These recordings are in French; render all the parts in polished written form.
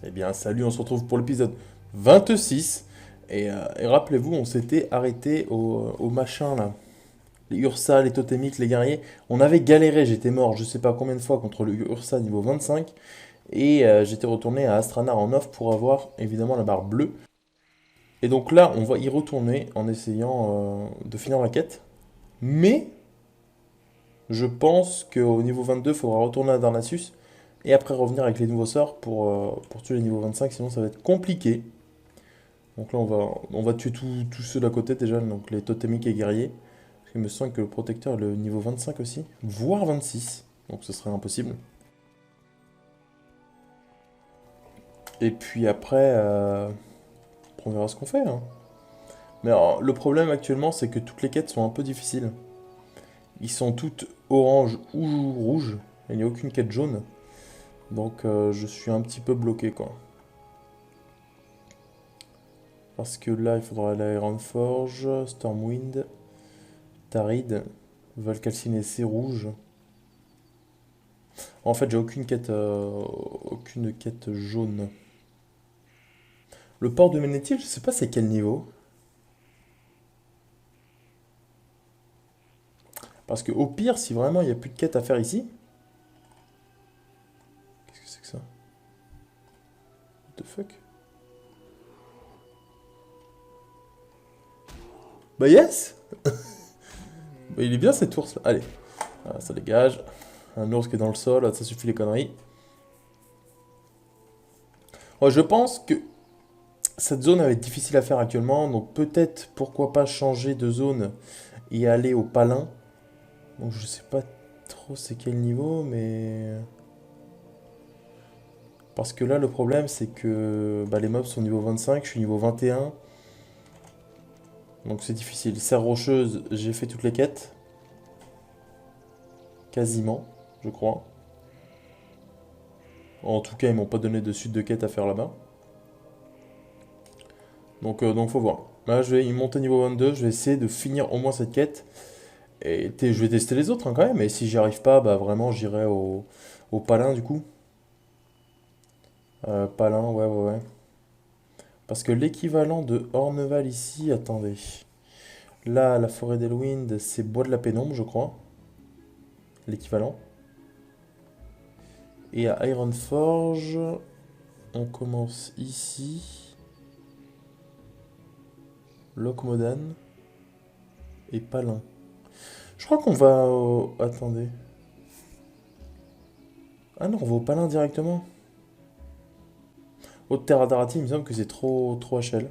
Eh bien, salut, on se retrouve pour l'épisode 26. Et rappelez-vous, on s'était arrêté au machin là. Les Ursa, les totémiques, les guerriers. On avait galéré, j'étais mort je sais pas combien de fois contre le Ursa niveau 25. Et j'étais retourné à Astranar en off pour avoir évidemment la barre bleue. Et donc là, on va y retourner en essayant de finir la quête. Mais je pense qu'au niveau 22, il faudra retourner à Darnassus. Et après revenir avec les nouveaux sorts pour tuer les niveaux 25, sinon ça va être compliqué. Donc là, on va tuer tous ceux d'à côté déjà, donc les totémiques et guerriers. Parce qu'il me semble que le protecteur est le niveau 25 aussi, voire 26. Donc ce serait impossible. Et puis après, on verra ce qu'on fait, hein. Mais alors, le problème actuellement, c'est que toutes les quêtes sont un peu difficiles. Ils sont toutes orange ou rouge. Il n'y a aucune quête jaune. Donc je suis un petit peu bloqué, quoi. Parce que là, il faudra aller à Ironforge, Stormwind, Tarid, Valcalciner, c'est rouge. En fait, j'ai aucune quête jaune. Le port de Ménéthil, je sais pas c'est quel niveau. Parce que au pire, si vraiment il n'y a plus de quête à faire ici. Qu'est-ce que c'est que ça? What the fuck? Bah yes! Bah, il est bien cet ours là. Allez, voilà, ça dégage. Un ours qui est dans le sol, ça suffit les conneries. Ouais, je pense que cette zone va être difficile à faire actuellement. Donc peut-être pourquoi pas changer de zone et aller au palin. Donc je sais pas trop c'est quel niveau, mais. Parce que là, le problème, c'est que bah, les mobs sont niveau 25, je suis niveau 21. Donc c'est difficile. Serre rocheuse, j'ai fait toutes les quêtes. Quasiment, je crois. En tout cas, ils m'ont pas donné de suite de quêtes à faire là-bas. Donc faut voir. Là, je vais y monter niveau 22. Je vais essayer de finir au moins cette quête. Je vais tester les autres hein, quand même. Et si j'y arrive pas, bah vraiment, j'irai au Palin du coup. Palin, ouais, ouais, ouais. Parce que l'équivalent de Orneval ici, attendez. Là, la forêt d'Elwind, c'est Bois de la Pénombre, je crois. L'équivalent. Et à Ironforge, on commence ici. Locmodan et Palin. Je crois qu'on va Attendez. Ah non, on va au Palin directement. Haute Terre Darati, il me semble que c'est trop HL.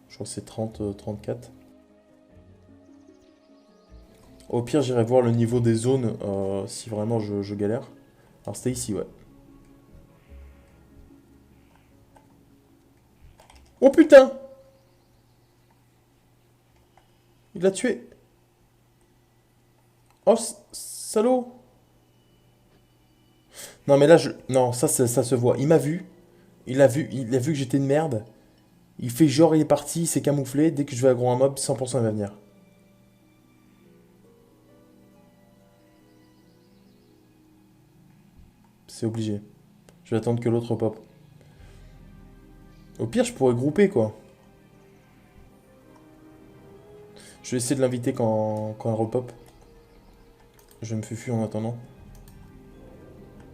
Je crois que c'est 30, 34. Au pire, j'irai voir le niveau des zones si vraiment je galère. Alors c'était ici, ouais. Oh putain! Il l'a tué! Oh, salaud! Non mais là, Non, ça se voit. Il m'a vu. Il a vu que j'étais une merde. Il fait genre, il est parti, il s'est camouflé. Dès que je vais aggro un mob, 100% il va venir. C'est obligé. Je vais attendre que l'autre pop. Au pire, je pourrais grouper, quoi. Je vais essayer de l'inviter quand elle repop. Je me fufu en attendant.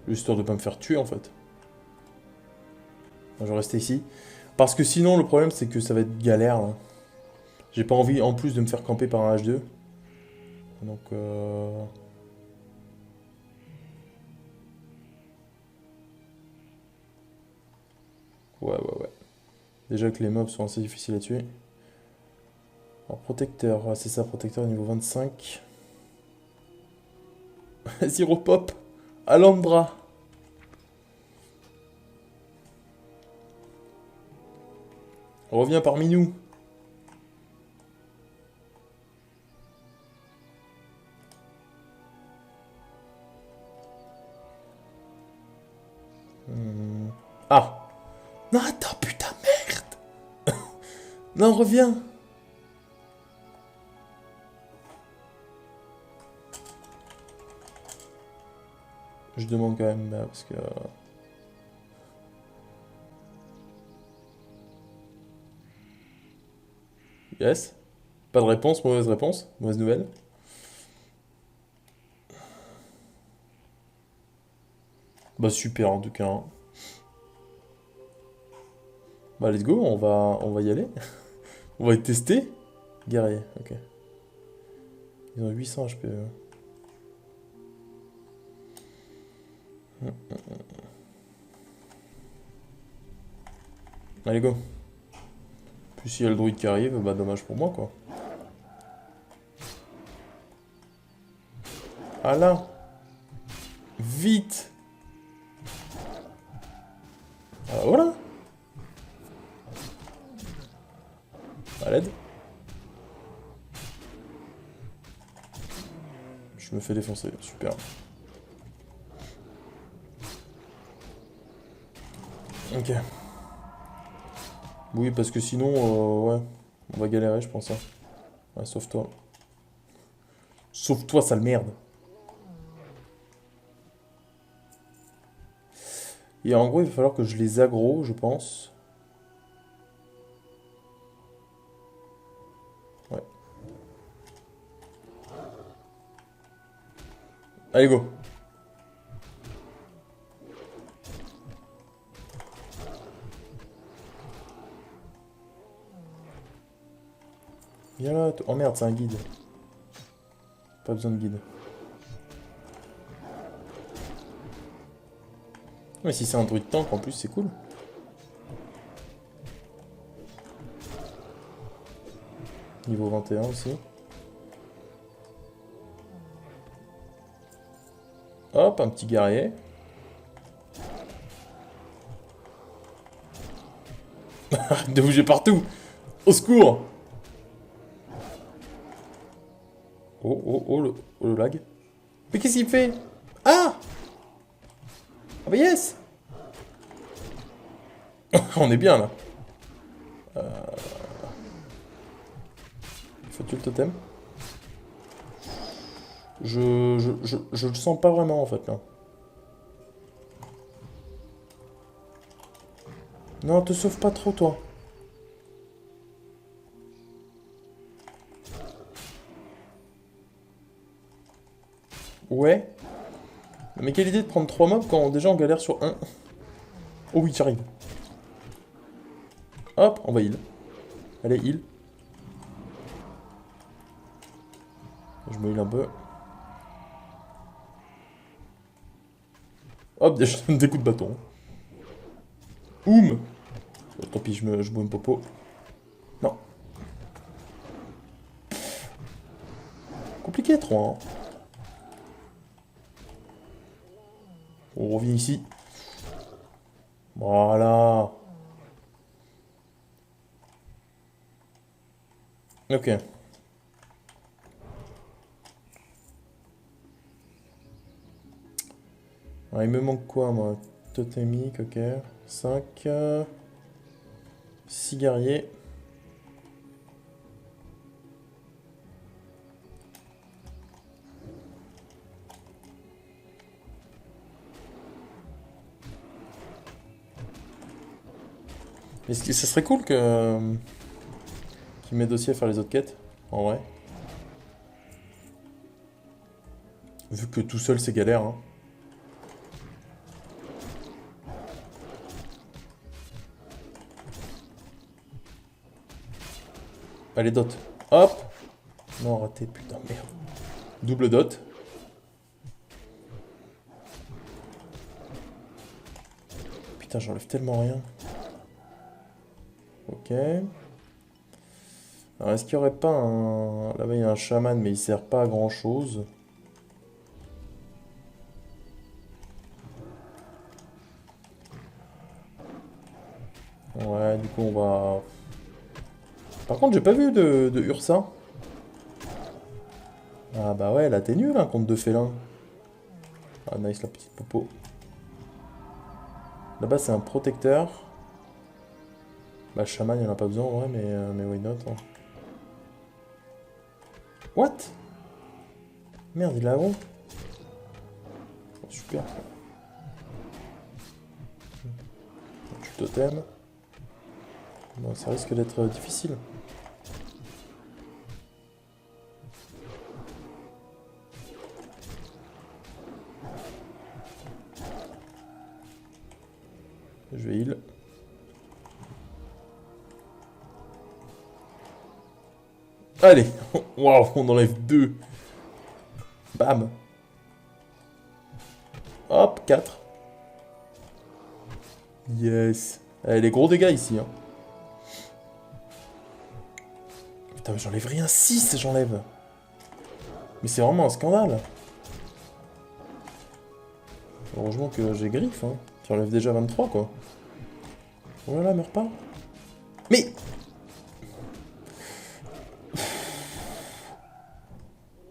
Histoire de pas me faire tuer, en fait. Je vais rester ici. Parce que sinon, le problème, c'est que ça va être galère, là. J'ai pas envie, en plus, de me faire camper par un H2. Donc, ouais, ouais, ouais. Déjà que les mobs sont assez difficiles à tuer. Alors, protecteur, ouais, c'est ça, protecteur niveau 25. Vas-y, repop. Alhambra. Reviens parmi nous. Ah. Non, attends, putain, merde. Non, reviens. Je demande quand même, parce que... Yes. Pas de réponse, mauvaise nouvelle. Bah super en tout cas, hein. Bah let's go, on va y aller. On va y tester. Guerrier, ok. Ils ont 800 HP. Allez go. Puis s'il y a le druide qui arrive, bah dommage pour moi quoi. Ah là. Vite. Ah voilà. À l'aide. Je me fais défoncer, super. Ok. Oui, parce que sinon, ouais, on va galérer, je pense, hein. Ouais, sauve-toi. Sauve-toi, sale merde. Et en gros, il va falloir que je les aggro, je pense. Ouais. Allez, go. Viens là. Oh merde, c'est un guide. Pas besoin de guide. Mais si c'est un druide tank, en plus, c'est cool. Niveau 21 aussi. Hop, un petit guerrier. Arrête de bouger partout. Au secours. Oh, oh, oh, le lag. Mais qu'est-ce qu'il fait? Ah! Ah bah yes! On est bien là. Faut tuer le totem. Je le sens pas vraiment en fait là. Non, te sauve pas trop toi. Ouais. Mais quelle idée de prendre 3 mobs quand déjà on galère sur un. Oh oui, j'arrive. Hop, on va heal. Allez, heal. Je me heal un peu. Hop, déjà des coups de bâton. Oum! Oh, tant pis, je boum popo. Non. Compliqué 3, hein. On revient ici. Voilà. Ok. Alors, il me manque quoi, moi? Totémique, ok. 5. 6 guerriers. Est-ce que ça serait cool que qu'il m'aide aussi à faire les autres quêtes? En vrai. Vu que tout seul, c'est galère, hein. Allez, dot. Hop! Non, raté, putain, merde. Double dot. Putain, j'enlève tellement rien. Ok. Alors, est-ce qu'il n'y aurait pas un... Là-bas, il y a un chaman, mais il sert pas à grand-chose. Ouais, du coup, on va... Par contre, j'ai pas vu de Ursa. Ah bah ouais, là, t'es nul, hein, contre deux félins. Ah, nice, la petite popo. Là-bas, c'est un protecteur. Bah, chaman, il en a pas besoin, ouais, mais why not, hein. What? Merde, il est là-haut. Oh, super. Tu totem. Bon, ça risque d'être difficile. Allez. Waouh, on enlève 2. Bam. Hop, 4. Yes. Allez, les gros dégâts ici. Hein. Putain, mais j'enlève rien. 6, j'enlève. Mais c'est vraiment un scandale. Heureusement que j'ai griffe. Hein. J'enlève déjà 23, quoi. Oh là là, meurs pas. Mais...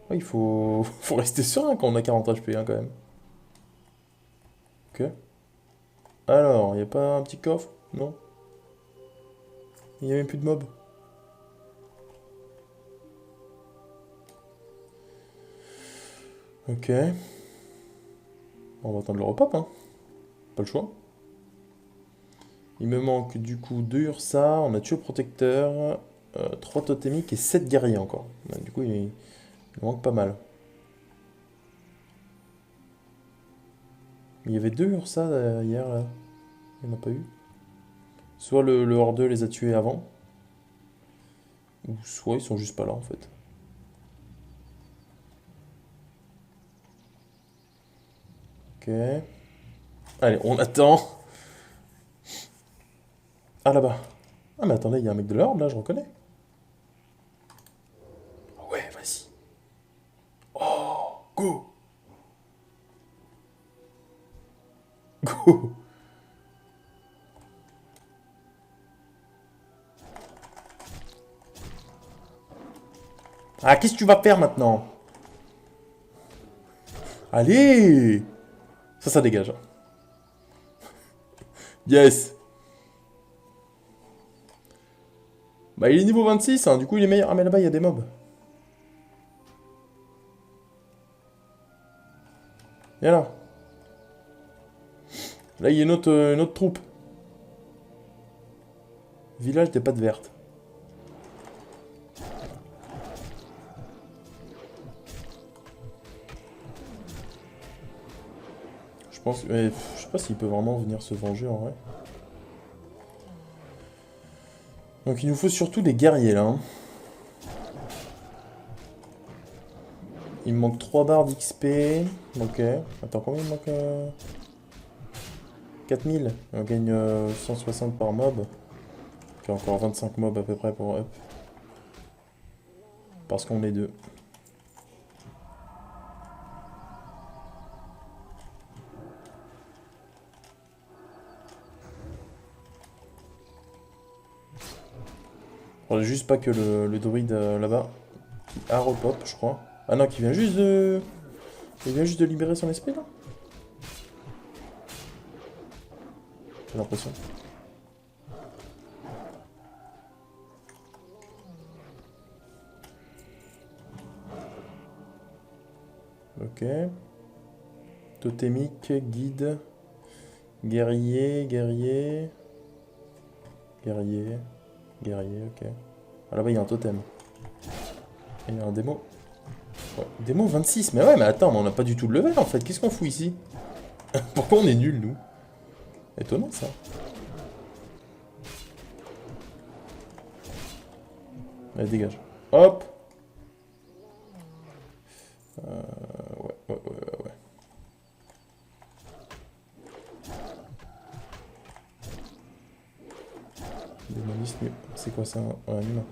Ouais, il faut rester serein quand on a 40 HP, hein, quand même. Ok. Alors, y a pas un petit coffre? Non. Il y a même plus de mobs. Ok. On va attendre le repop, hein. Pas le choix. Il me manque du coup 2 Ursa, on a tué le protecteur, 3 totémiques et 7 guerriers encore. Donc, du coup, il manque pas mal. Il y avait 2 Ursa hier, là. Il n'y en a pas eu. Soit le hors-2 les a tués avant, ou soit ils sont juste pas là en fait. Ok. Allez, on attend. Ah là-bas. Ah mais attendez, il y a un mec de l'ordre là, je reconnais. Ouais, vas-y. Oh, go! Go! Ah, qu'est-ce que tu vas faire maintenant? Allez! Ça dégage. Yes! Bah, il est niveau 26, hein, du coup il est meilleur. Ah, mais là-bas il y a des mobs. Viens là. Là, il y a une autre troupe. Village des pattes vertes. Je pense... Mais, je sais pas s'il peut vraiment venir se venger en vrai. Donc il nous faut surtout des guerriers là. Hein. Il me manque 3 barres d'XP. Ok. Attends, combien il me manque 4000. On gagne 160 par mob. Ok, encore 25 mobs à peu près pour up. Parce qu'on est deux. Faudrait juste pas que le druide là-bas a repop, je crois. Ah non, qui vient juste de... Il vient juste de libérer son esprit là. J'ai l'impression. Ok. Totémique, guide, guerrier, guerrier, guerrier, guerrier, ok. Ah là-bas il y a un totem. Et il y a un démo. Ouais, démo 26, mais ouais, mais attends, mais on n'a pas du tout de level en fait. Qu'est-ce qu'on fout ici? Pourquoi on est nuls nous? Étonnant ça. Allez, dégage. Hop. Ouais. Démonisme, c'est quoi ça? Un humain.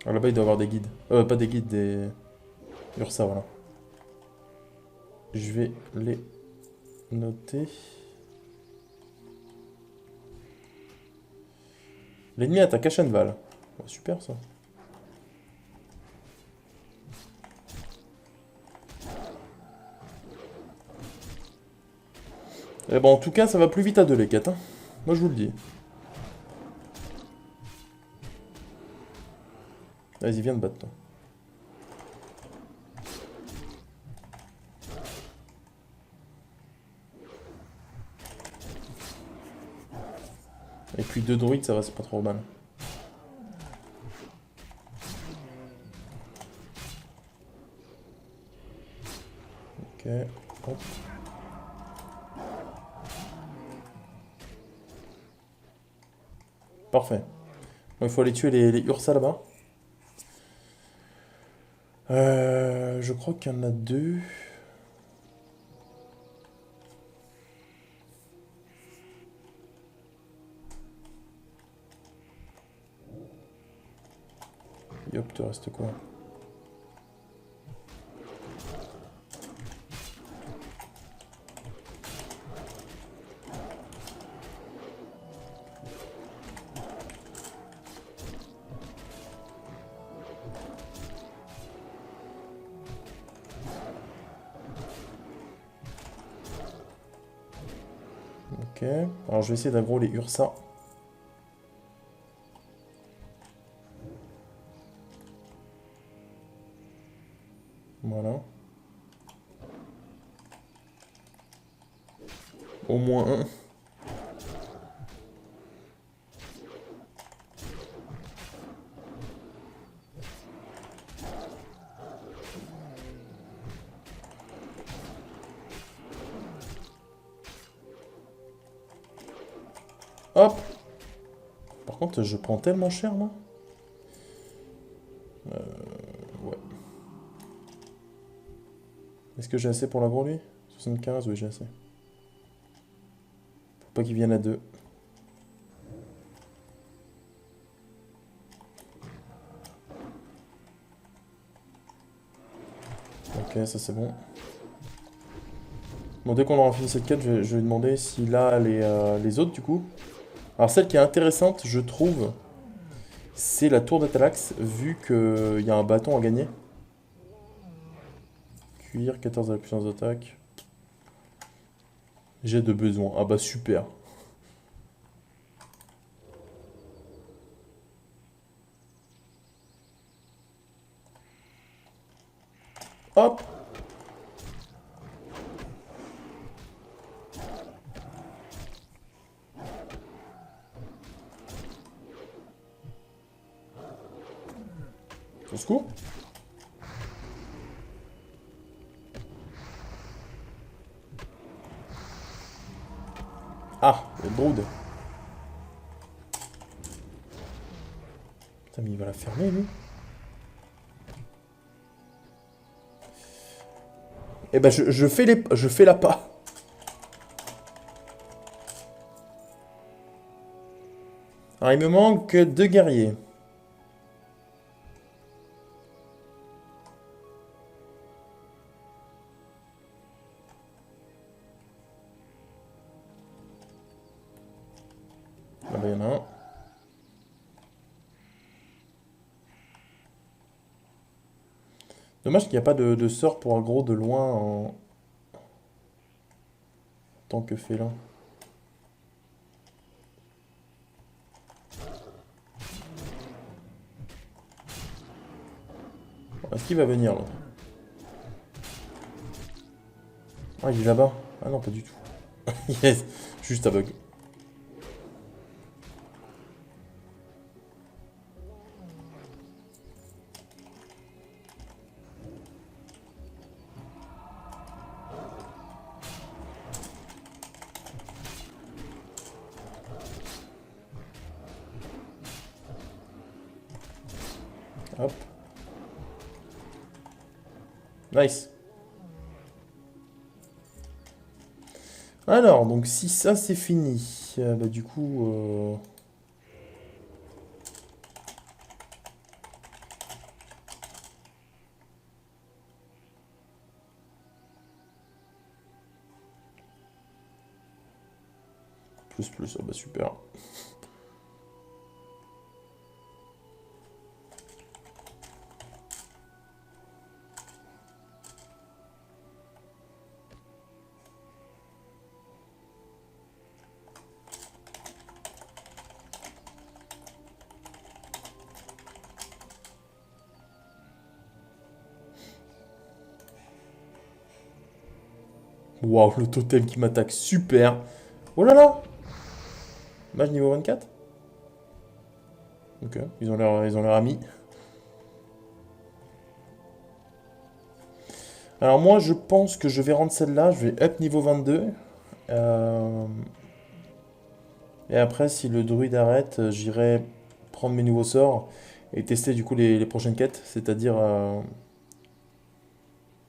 Ah, là-bas il doit y avoir des guides. Pas des guides, des... Ursa, voilà. Je vais les noter. L'ennemi attaque à Chenval. Ouais, super ça. Eh ben, en tout cas, ça va plus vite à deux les quêtes. Hein. Moi, je vous le dis. Vas-y, viens te battre, toi. Et puis deux druides, ça va, c'est pas trop mal. Ok, hop. Parfait. Bon, il faut aller tuer les Ursa là-bas. Je crois qu'il y en a deux. Et hop, te reste quoi? Ok. Alors je vais essayer d'aggro les Ursa. Voilà. Au moins un. Hop! Par contre, je prends tellement cher, moi. Ouais. Est-ce que j'ai assez pour l'aggro, lui? 75, oui, j'ai assez. Faut pas qu'il vienne à deux. Ok, ça c'est bon. Bon, dès qu'on aura fini cette quête, je vais demander s'il a les autres, du coup. Alors, celle qui est intéressante, je trouve, c'est la tour de Talax, vu qu'il y a un bâton à gagner. Cuir, 14 à la puissance d'attaque. J'ai de besoin. Ah bah super. Hop! Au secours. Ah, le Brood. Putain, mais il va la fermer, lui. Eh ben, je fais la pas. Alors, il me manque deux guerriers. Ah bah, il y en a un. Dommage qu'il n'y a pas de sort pour aggro de loin en tant que félin. Bon, est-ce qu'il va venir, l'autre? Ah, il est là-bas. Ah non, pas du tout. Yes, juste un bug. Hop. Nice. Alors, donc si ça c'est fini, bah du coup... plus, ah bah super. Waouh, le totem qui m'attaque, super. Oh là là! Mage niveau 24. Ok, ils ont l'air amis. Alors moi, je pense que je vais rendre celle-là, je vais up niveau 22. Euh, Et après, si le druide arrête, j'irai prendre mes nouveaux sorts et tester du coup les prochaines quêtes, c'est-à-dire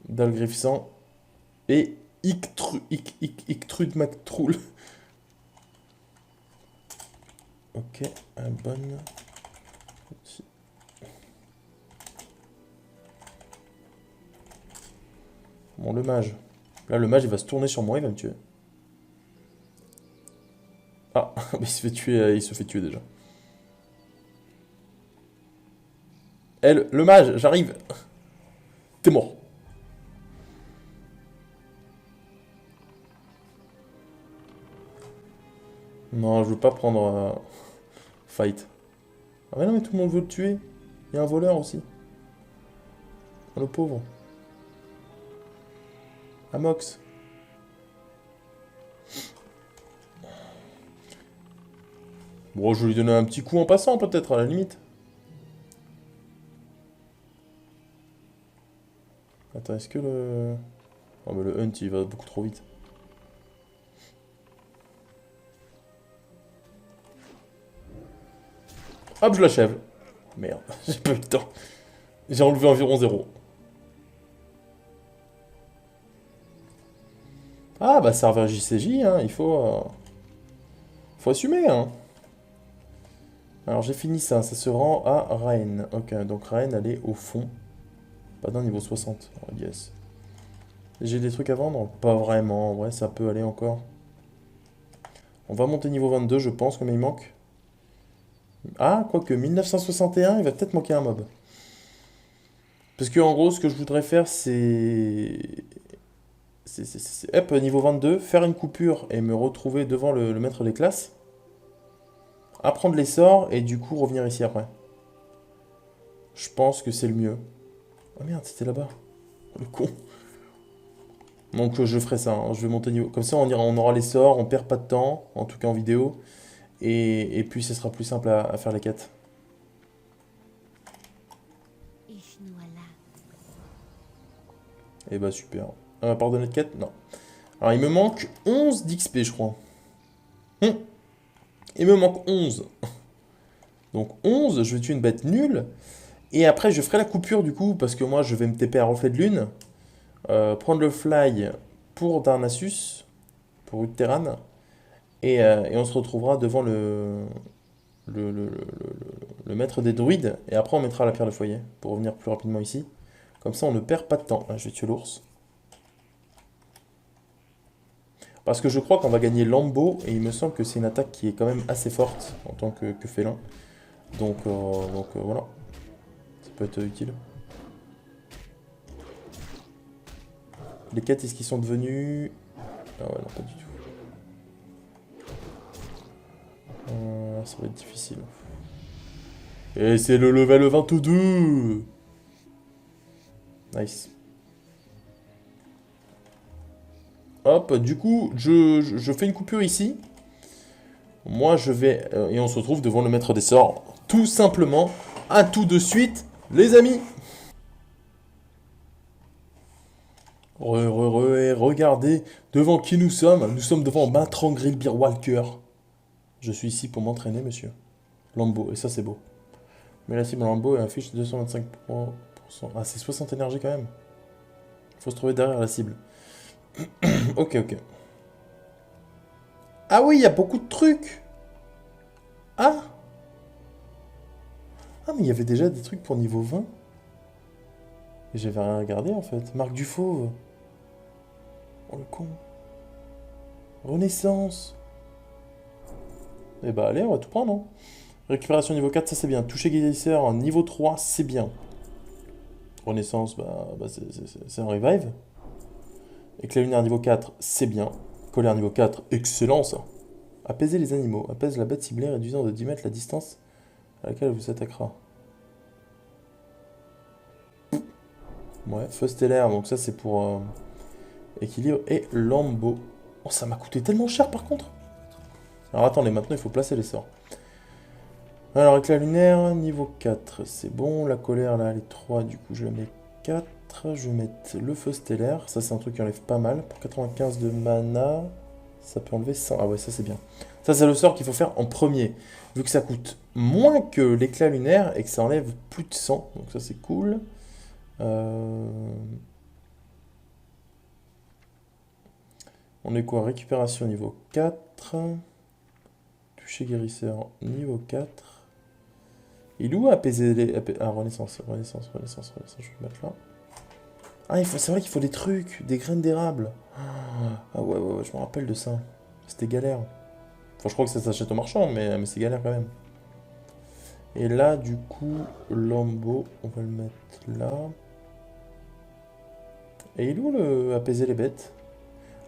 Dalgrif 100 et Ictrud McTroul. Ok, un bonne. Bon, le mage. Là, le mage, il va se tourner sur moi, il va me tuer. Ah, mais il se fait tuer, il se fait tuer déjà. Elle, le mage, j'arrive. T'es mort. Non, je veux pas prendre fight. Ah mais non, mais tout le monde veut le tuer. Il y a un voleur aussi. Oh, le pauvre. Amox. Bon, je vais lui donner un petit coup en passant, peut-être, à la limite. Attends, est-ce que le... Oh, mais le hunt, il va beaucoup trop vite. Hop, je l'achève. Merde, j'ai pas eu le temps. J'ai enlevé environ 0. Ah, bah, serveur JCJ, hein, il faut... faut assumer, hein. Alors, j'ai fini ça, ça se rend à Rennes. Ok, donc Rennes, elle est au fond. Pas d'un niveau 60. Oh, yes. J'ai des trucs à vendre? Pas vraiment, ouais, ça peut aller encore. On va monter niveau 22, je pense, comme il manque. Ah, quoique, 1961, il va peut-être manquer un mob. Parce que, en gros, ce que je voudrais faire, c'est... Hop, niveau 22, faire une coupure et me retrouver devant le maître des classes. Apprendre les sorts et du coup revenir ici après. Je pense que c'est le mieux. Oh merde, c'était là-bas. Le con. Donc je ferai ça, hein. Je vais monter niveau. Comme ça, on aura les sorts, on perd pas de temps, en tout cas en vidéo. Et puis, ce sera plus simple à faire les quêtes. Et bah, super. Pardonner de quête? Non. Alors, il me manque 11 d'XP, je crois. Il me manque 11. Donc, 11, je vais tuer une bête nulle. Et après, je ferai la coupure, du coup, parce que moi, je vais me TP à reflet de lune. Prendre le fly pour Darnassus, pour Utteran. Et on se retrouvera devant le, le, le- le maître des druides. Et après, on mettra la pierre de foyer pour revenir plus rapidement ici. Comme ça, on ne perd pas de temps. Ah, je vais tuer l'ours. Parce que je crois qu'on va gagner Lambeau. Et il me semble que c'est une attaque qui est quand même assez forte en tant que félin. Donc, voilà. Ça peut être utile. Les quêtes, est-ce qu'ils sont devenus... Ah ouais, non, pas du tout. Ça va être difficile. Et c'est le level 22. Nice. Hop, du coup, je fais une coupure ici. Moi, je vais... et on se retrouve devant le maître des sorts. Tout simplement. À tout de suite, les amis. Et regardez devant qui nous sommes. Nous sommes devant Matrangrill Beer Walker. Je suis ici pour m'entraîner, monsieur. Lambeau, et ça c'est beau. Mais la cible Lambeau est affiche 225%. Ah, c'est 60 énergie quand même. Faut se trouver derrière la cible. Ok, ok. Ah oui, il y a beaucoup de trucs. Ah! Ah, mais il y avait déjà des trucs pour niveau 20. Et j'avais rien regardé en fait. Marque du Fauve. Oh le con. Renaissance. Eh bah allez, on va tout prendre, hein. Récupération niveau 4, ça c'est bien. Toucher guérisseur niveau 3, c'est bien. Renaissance, bah c'est un revive. Éclat lunaire niveau 4, c'est bien. Colère niveau 4, excellent ça. Apaiser les animaux. Apaise la bête ciblée, réduisant de 10 mètres la distance à laquelle elle vous attaquera. Ouais, feu stellaire, donc ça c'est pour équilibre. Et lambeau. Oh, ça m'a coûté tellement cher par contre. Alors attendez, maintenant il faut placer les sorts. Alors, éclat lunaire, niveau 4, c'est bon. La colère, là, elle est 3, du coup je mets 4. Je vais mettre le feu stellaire. Ça, c'est un truc qui enlève pas mal. Pour 95 de mana, ça peut enlever 100. Ah ouais, ça c'est bien. Ça, c'est le sort qu'il faut faire en premier. Vu que ça coûte moins que l'éclat lunaire et que ça enlève plus de 100. Donc ça, c'est cool. Euh, On est quoi? Récupération niveau 4. Toucher guérisseur niveau 4. Il est où apaiser les... Ah, Renaissance, Renaissance, Renaissance, Renaissance. Je vais le mettre là. Ah, c'est vrai qu'il faut des trucs, des graines d'érable. Ah ouais, ouais, ouais, je me rappelle de ça. C'était galère. Enfin, je crois que ça s'achète au marchand, mais c'est galère quand même. Et là, du coup, Lambeau, on va le mettre là. Et il est où le apaiser les bêtes?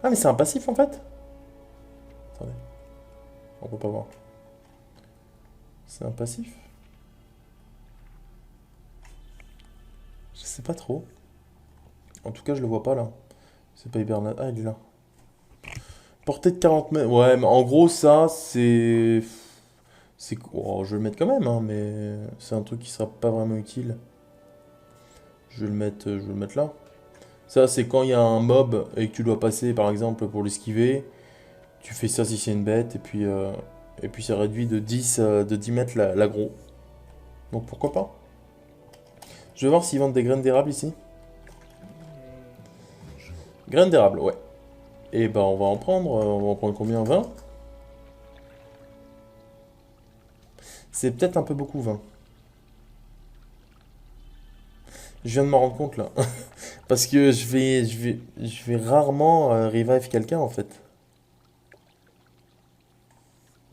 Ah, mais c'est un passif en fait? Attendez, on peut pas voir. C'est un passif? Je sais pas trop. En tout cas, je le vois pas là. C'est pas hibernate. Ah, il est là. Portée de 40 mètres. Ouais, mais en gros, ça, c'est. Oh, je vais le mettre quand même, hein, mais c'est un truc qui sera pas vraiment utile. Je vais le mettre là. Ça, c'est quand il y a un mob et que tu dois passer, par exemple, pour l'esquiver. Tu fais ça si c'est une bête, et puis ça réduit de 10 mètres l'aggro. Donc pourquoi pas? Je vais voir s'ils vendent des graines d'érable ici. Graines d'érable, ouais. Et bah on va en prendre. On va en prendre combien? 20? C'est peut-être un peu beaucoup 20. Je viens de m'en rendre compte là. Parce que je vais rarement revive quelqu'un en fait.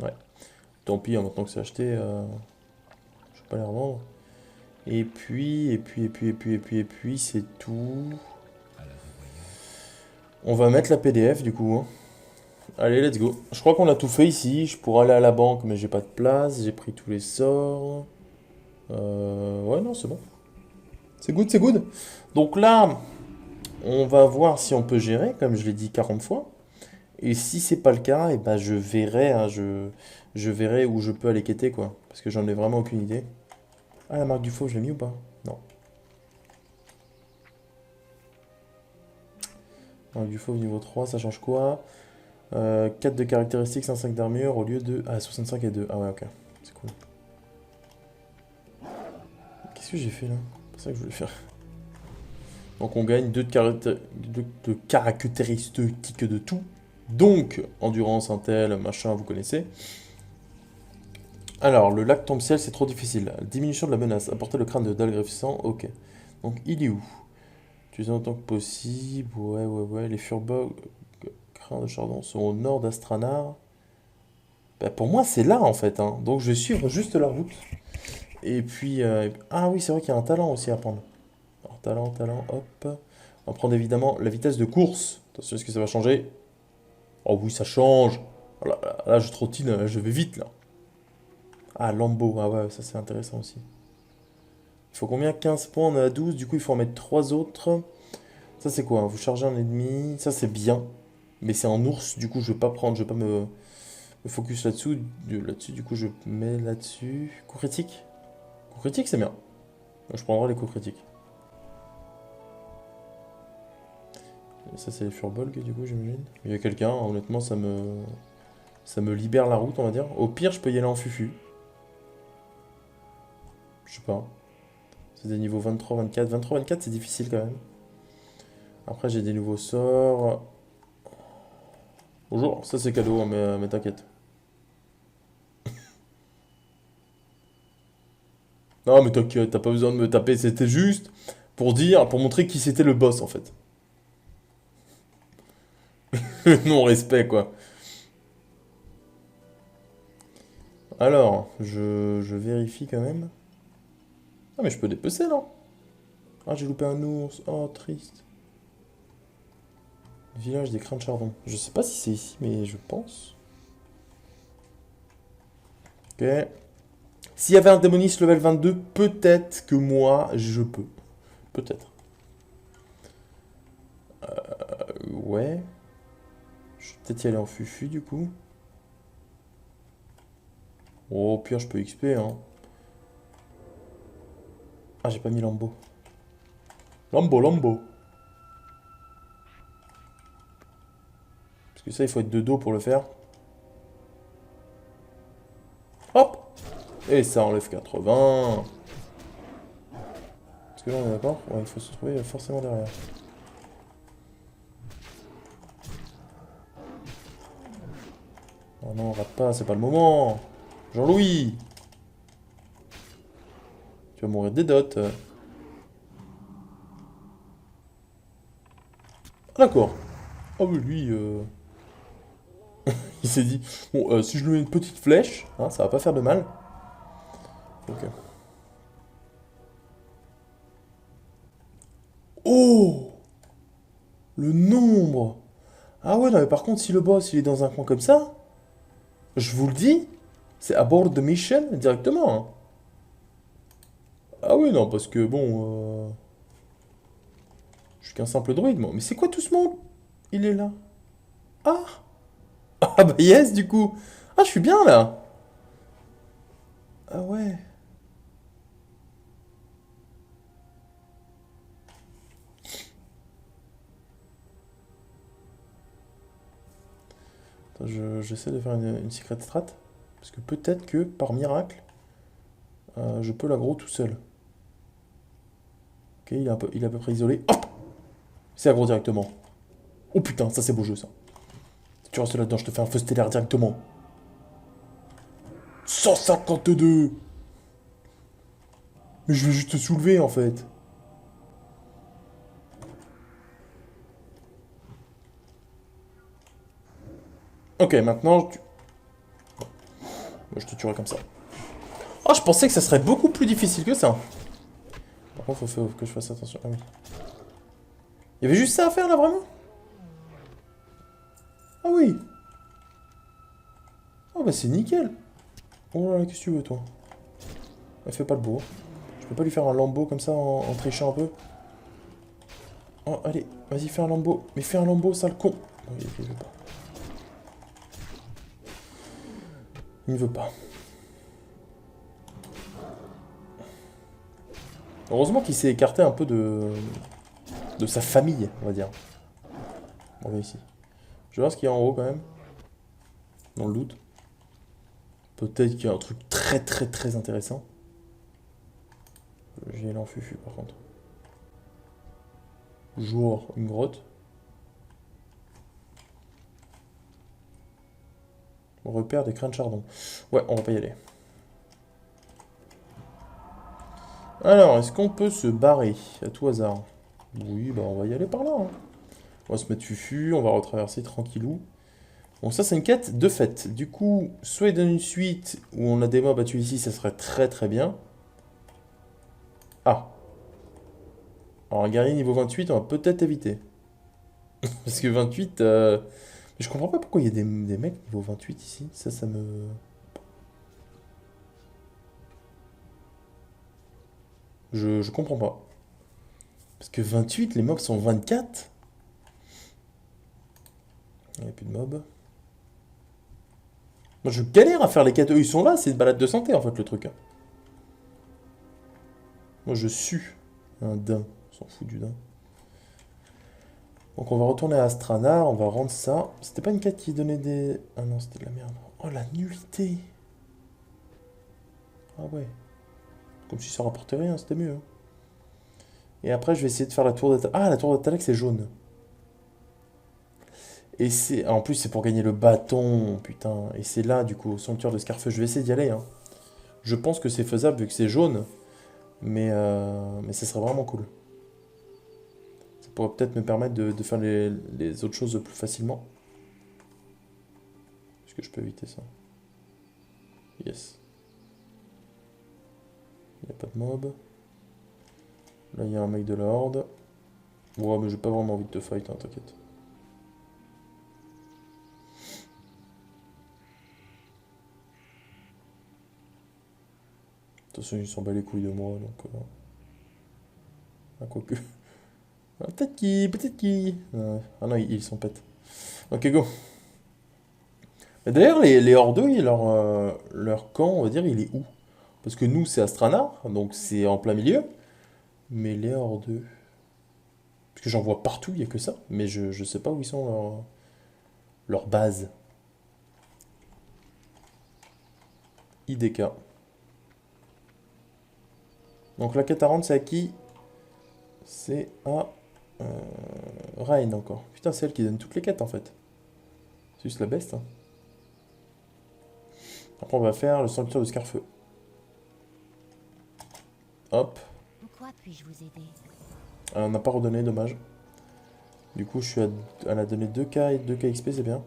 Ouais. Tant pis, hein, maintenant que c'est acheté, je vais pas les revendre. Et puis, c'est tout. On va mettre la PDF du coup, hein. Allez, let's go. Je crois qu'on a tout fait ici. Je pourrais aller à la banque, mais j'ai pas de place. J'ai pris tous les sorts. Ouais, non, c'est bon. C'est good, c'est good. Donc là, on va voir si on peut gérer, comme je l'ai dit 40 fois. Et si c'est pas le cas, et ben je verrai, hein, je verrai où je peux aller quêter, quoi. Parce que j'en ai vraiment aucune idée. Ah, la marque du faux, je l'ai mis ou pas? Non. Marque du faux niveau 3, ça change quoi? 4 de caractéristiques, 5 d'armure au lieu de... Ah, 65 et 2. Ah ouais, ok. C'est cool. Qu'est-ce que j'ai fait là? C'est ça que je voulais faire. Donc on gagne 2 de caractéristiques de tout. Donc, endurance, intel, machin, vous connaissez. Alors, le lac tombe-ciel, c'est trop difficile. Diminution de la menace. Apporter le crâne de Dalgrifsan, ok. Donc, il est où? Tu sais autant que possible. Ouais, ouais, ouais. Les Furbolg, crânes de Chardon, sont au nord d'Astranar. Bah, pour moi, c'est là, en fait, hein. Donc, je vais suivre juste la route. Et puis... Ah oui, c'est vrai qu'il y a un talent aussi à prendre. Alors, talent, talent, hop. On va prendre évidemment la vitesse de course. Attention, est-ce que ça va changer? Oh oui, ça change. Oh là, là, je trottine, je vais vite, là. Ah, Lambeau. Ah ouais, ça, c'est intéressant aussi. Il faut combien? 15 points, on est à 12. Du coup, il faut en mettre 3 autres. Ça, c'est quoi? Vous chargez un ennemi. Ça, c'est bien. Mais c'est en ours. Du coup, je vais pas prendre. Je vais pas me focus là-dessous. Là-dessus, du coup, je mets là-dessus. Coup critique. Coup critique, c'est bien. Je prendrai les coups critiques. Et ça, c'est les Furbolg, du coup, j'imagine. Il y a quelqu'un. Honnêtement, ça me libère la route, on va dire. Au pire, je peux y aller en fufu. Je sais pas. C'est des niveaux 23, 24. 23, 24, c'est difficile quand même. Après, j'ai des nouveaux sorts. Bonjour, ça c'est cadeau, hein, mais t'inquiète. Non, mais t'inquiète, t'as pas besoin de me taper, c'était juste pour dire, pour montrer qui c'était le boss en fait. Non-respect quoi. Alors, je vérifie quand même. Ah, mais je peux dépecer là. Ah, j'ai loupé un ours. Oh, triste. Village des crins de chardon. Je sais pas si c'est ici, mais je pense. Ok. S'il y avait un démoniste level 22, peut-être que moi, je peux. Peut-être. Ouais. Je vais peut-être y aller en fufu du coup. Oh, au pire, je peux XP, hein. Ah, j'ai pas mis Lambeau. Lambeau, Lambeau. Parce que ça, il faut être de dos pour le faire. Et ça enlève 80. Est-ce que là on est d'accord? Ouais, il faut se trouver forcément derrière. Oh non, rate pas, c'est pas le moment. Jean-Louis, tu vas mourir des dots. Ah, d'accord. Ah oui, lui, il s'est dit, bon, si je lui mets une petite flèche, hein, ça va pas faire de mal. Ok. Oh! Le nombre! Ah ouais, non, mais par contre, si le boss il est dans un coin comme ça, je vous le dis, c'est abort the mission directement, hein. Ah oui, non, parce que bon, je suis qu'un simple druide, moi. Mais c'est quoi tout ce monde? Il est là. Ah! Ah bah yes, du coup. Ah, je suis bien là. Ah ouais. Attends, j'essaie de faire une secret strat. Parce que peut-être que, par miracle, je peux l'aggro tout seul. Ok, il est à peu près isolé. Hop! C'est aggro directement. Oh putain, ça c'est beau jeu ça. Si tu restes là-dedans, je te fais un feu stellaire directement. 152. Mais je vais juste te soulever en fait. Ok, maintenant, moi, je te tuerai comme ça. Oh, je pensais que ça serait beaucoup plus difficile que ça. Par contre, faut que je fasse attention. Ah oui. Il y avait juste ça à faire là, vraiment? Ah oui. Oh bah c'est nickel. Oh là là, qu'est-ce que tu veux, toi? Elle fait pas le beau. Je peux pas lui faire un lambeau comme ça en trichant un peu? Oh, allez, vas-y, fais un lambeau. Mais fais un lambeau, sale con. Oh, il veut pas. Il ne veut pas. Heureusement qu'il s'est écarté un peu de sa famille, on va dire. On va ici. Je vais voir ce qu'il y a en haut quand même. Dans le loot. Peut-être qu'il y a un truc très très très intéressant. J'ai l'enfufu par contre. Jour, une grotte. Repère des crânes chardon. Ouais, on va pas y aller. Alors, est-ce qu'on peut se barrer à tout hasard? Oui, bah on va y aller par là, hein. On va se mettre fufu, on va retraverser tranquillou. Bon, ça c'est une quête de fait. Du coup, soit il donne une suite où on a des mobs à tuer ici, ça serait très très bien. Ah, alors un guerrier niveau 28, on va peut-être éviter. Parce que 28, mais je comprends pas pourquoi il y a des mecs niveau 28 ici. Ça me... Je comprends pas. Parce que 28, les mobs sont 24. Il n'y a plus de mobs. Moi je galère à faire les quêtes. Eux ils sont là, c'est une balade de santé en fait le truc, hein. Moi je sue un daim. On s'en fout du daim. Donc on va retourner à Astrana, on va rendre ça. C'était pas une quête qui donnait des... Ah non, c'était de la merde. Oh la nullité. Ah ouais. Comme si ça rapportait rien, c'était mieux, hein. Et après je vais essayer de faire la tour de... Ah, la tour de Talek c'est jaune. Et c'est... En plus c'est pour gagner le bâton, putain. Et c'est là du coup, au sanctuaire de Scarfeu. Je vais essayer d'y aller, hein. Je pense que c'est faisable vu que c'est jaune. Mais ça serait vraiment cool. Ça pourrait peut-être me permettre de faire les autres choses plus facilement. Est-ce que je peux éviter ça? Yes. Il n'y a pas de mob. Là, il y a un mec de la horde. Ouais, mais j'ai pas vraiment envie de te fight, hein, t'inquiète. De toute façon, ils s'en bat les couilles de moi, donc... Ah, quoique... Ah, peut-être qui... Ah non, ils s'en pètent. Ok, go. Mais d'ailleurs, les hordeux, leur camp, on va dire, il est où? Parce que nous, c'est Astrana, donc c'est en plein milieu. Mais les hordeux... Parce que j'en vois partout, il n'y a que ça. Mais je sais pas où ils sont leurs bases. IDK. Donc la quête à rendre, c'est à qui? C'est à Rain encore. Putain, c'est elle qui donne toutes les quêtes en fait. C'est juste la best. Hein. Après, on va faire le sanctuaire de Scarfeu. Hop. En quoi puis-je vous aider? On n'a pas redonné, dommage. Du coup, je suis à... Elle a donné 2K et 2K XP, c'est bien.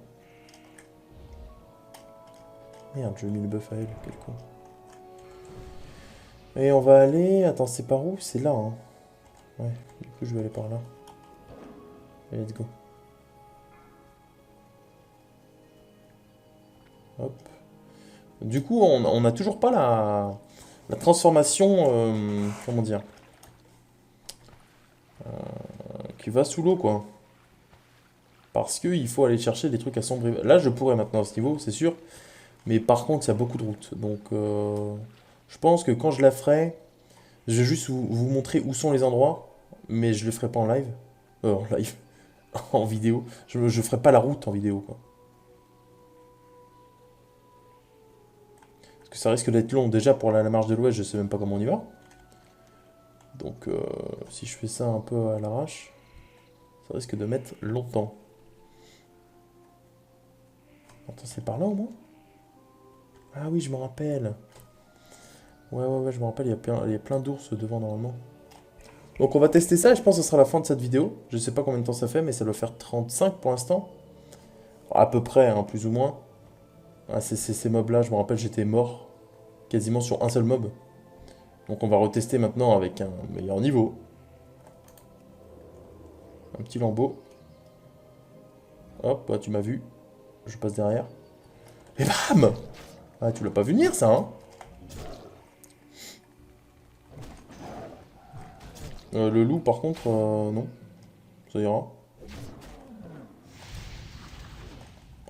Merde, j'ai mis le buff à elle, quel con. Et on va aller... Attends, c'est par où? C'est là, hein. Ouais, du coup, je vais aller par là. Allez, let's go. Hop. Du coup, on n'a toujours pas la transformation... comment dire? Qui va sous l'eau, quoi. Parce qu'il faut aller chercher des trucs à sombre. Là, je pourrais maintenant à ce niveau, c'est sûr. Mais par contre, il y a beaucoup de routes. Donc, je pense que quand je la ferai, je vais juste vous montrer où sont les endroits. Mais je le ferai pas en live. En live. En vidéo. Je ferai pas la route en vidéo, quoi. Parce que ça risque d'être long. Déjà, pour la marche de l'Ouest, je sais même pas comment on y va. Donc, si je fais ça un peu à l'arrache, ça risque de mettre longtemps. Attends, c'est par là au moins? Ah oui, je me rappelle. Ouais, je me rappelle, il y a plein d'ours devant normalement. Donc on va tester ça et je pense que ce sera la fin de cette vidéo. Je sais pas combien de temps ça fait, mais ça doit faire 35 pour l'instant. À peu près, hein, plus ou moins. Ah, ces mobs-là, je me rappelle, j'étais mort quasiment sur un seul mob. Donc on va retester maintenant avec un meilleur niveau. Un petit lambeau. Hop, bah, tu m'as vu. Je passe derrière. Et bam! Ah, tu l'as pas vu venir ça, hein? Le loup, par contre, non. Ça ira.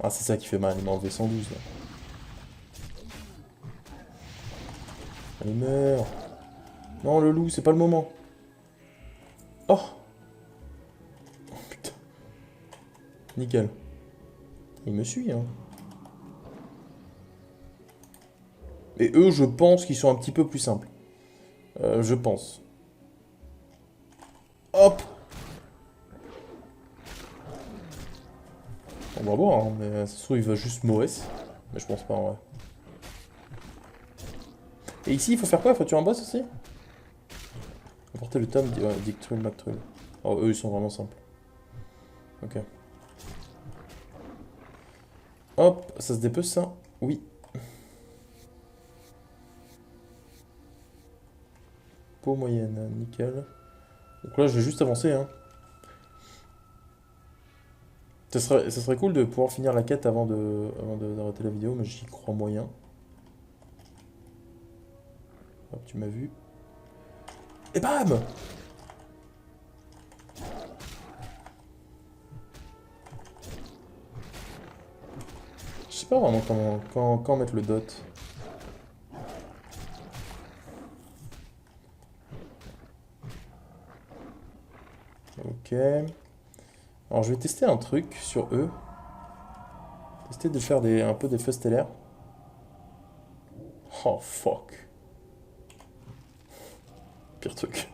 Ah, c'est ça qui fait mal, il m'a enlevé 112 là. Allez, meurs. Non, le loup, c'est pas le moment. Oh! Oh, putain. Nickel. Il me suit, hein. Et eux, je pense qu'ils sont un petit peu plus simples. Je pense. Hop! On va voir, hein, mais ça se trouve, il va juste mourir. Mais je pense pas, en vrai. Et ici, il faut faire quoi? Faut tuer un boss aussi? Apporter le tome, ouais, Dictruel, Mactruel. Oh, eux, ils sont vraiment simples. Ok. Hop, ça se dépece, ça? Oui. Peau moyenne, nickel. Donc là, je vais juste avancer, hein. Ça serait cool de pouvoir finir la quête d'arrêter la vidéo, mais j'y crois moyen. Hop, tu m'as vu. Et bam! Je sais pas vraiment quand mettre le dot. Ok. Alors je vais tester un truc sur eux. Tester de faire un peu des feux stellaires. Oh fuck. Pire truc.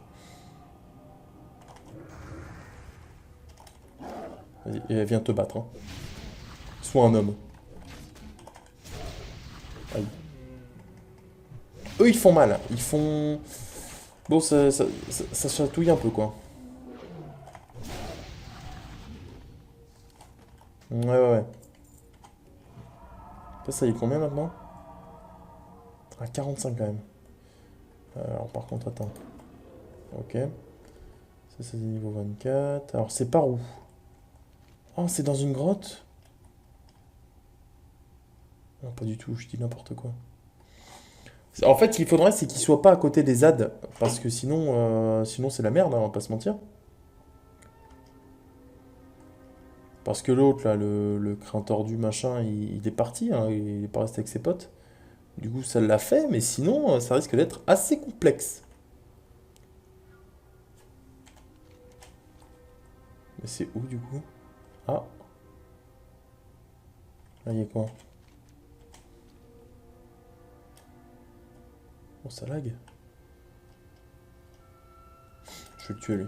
Vas-y, et viens te battre. Hein. Sois un homme. Aïe. Eux ils font mal. Ils font... Bon, ça chatouille un peu quoi. Ouais. Ça y est combien maintenant? À 45 quand même. Alors par contre, attends. Ok. Ça c'est niveau 24. Alors c'est par où? Oh, c'est dans une grotte? Non, pas du tout, je dis n'importe quoi. En fait, ce qu'il faudrait, c'est qu'il soit pas à côté des ZAD. Parce que sinon c'est la merde, hein, on va pas se mentir. Parce que l'autre, là, le crin tordu, machin, il est parti, hein, il est pas resté avec ses potes. Du coup, ça l'a fait, mais sinon, ça risque d'être assez complexe. Mais c'est où, du coup? Ah, là, il y a quoi? Oh, ça lag. vais le tuer, lui.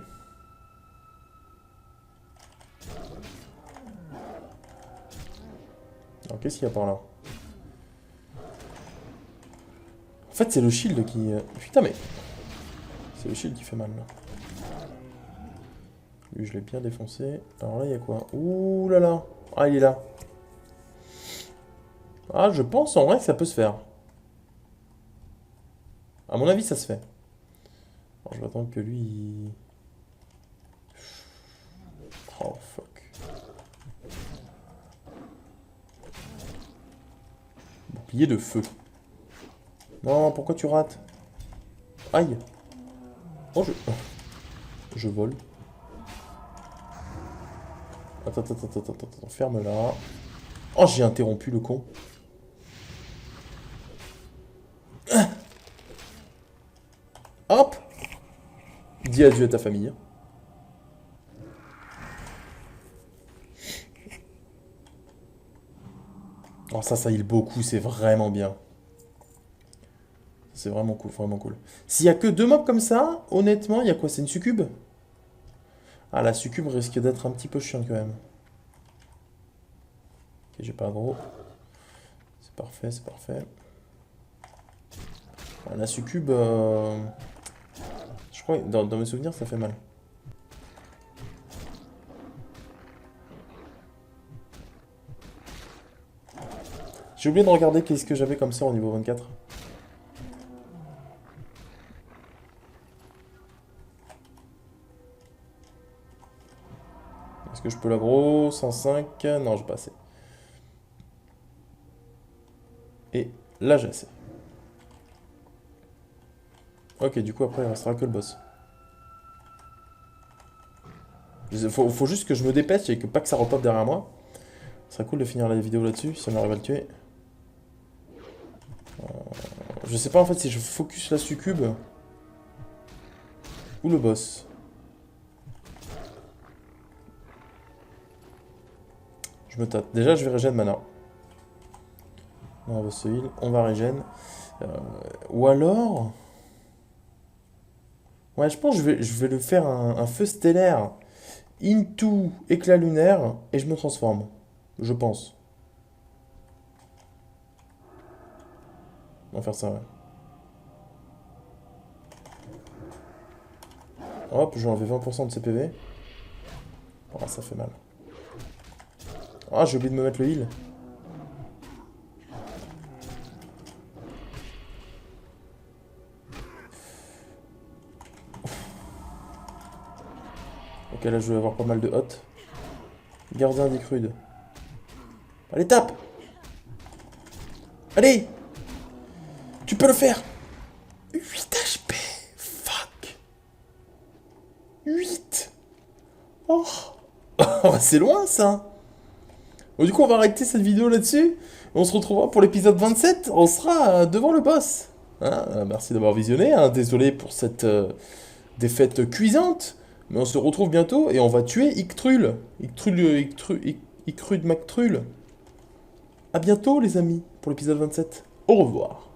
Alors, qu'est-ce qu'il y a par là? En fait, c'est le shield qui... Putain, mais... C'est le shield qui fait mal, là. Lui, je l'ai bien défoncé. Alors là, il y a quoi? Ouh là là. Ah, il est là. Ah, je pense en vrai que ça peut se faire. À mon avis, ça se fait. Alors, je vais attendre que lui... Oh, fuck. Bouclier de feu. Non, pourquoi tu rates? Aïe. Oh, je vole. Attends, ferme-la. Oh, j'ai interrompu le con. Hop. Dis adieu à ta famille. Oh, ça heal beaucoup, c'est vraiment bien. C'est vraiment cool, vraiment cool. S'il y a que 2 mobs comme ça, honnêtement, il y a quoi? C'est une succube? Ah, la succube risque d'être un petit peu chiant quand même. Ok, j'ai pas gros. C'est parfait, c'est parfait. Ah, la succube, je crois, dans mes souvenirs, ça fait mal. J'ai oublié de regarder qu'est-ce que j'avais comme ça au niveau 24. Est-ce que je peux l'aggro? 105? Non, j'ai pas assez. Et là, j'ai assez. Ok, du coup, après, il restera que le boss. Faut juste que je me dépêche et que pas que ça repop derrière moi. Ce serait cool de finir la vidéo là-dessus, si on arrive à le tuer. Je sais pas en fait si je focus la succube ou le boss. Je me tâte. Déjà, je vais régène mana. Non, on va se heal. On va régène. Ou alors... Ouais, je pense que je vais le faire un feu stellaire into éclat lunaire et je me transforme. Je pense. On va faire ça, ouais. Hop, je vais enlever 20% de ses PV. Oh, ça fait mal. Ah, j'ai oublié de me mettre le heal. Ok, là, je vais avoir pas mal de hot. Gardien des crudes. Allez, tape! Allez! Tu peux le faire! 8 HP! Fuck! 8! Oh! C'est loin, ça! Bon, du coup, on va arrêter cette vidéo là-dessus. On se retrouvera pour l'épisode 27. On sera devant le boss. Hein, merci d'avoir visionné. Hein. Désolé pour cette défaite cuisante. Mais on se retrouve bientôt et on va tuer Ictrul. Ictrud MacTrul. A bientôt, les amis, pour l'épisode 27. Au revoir.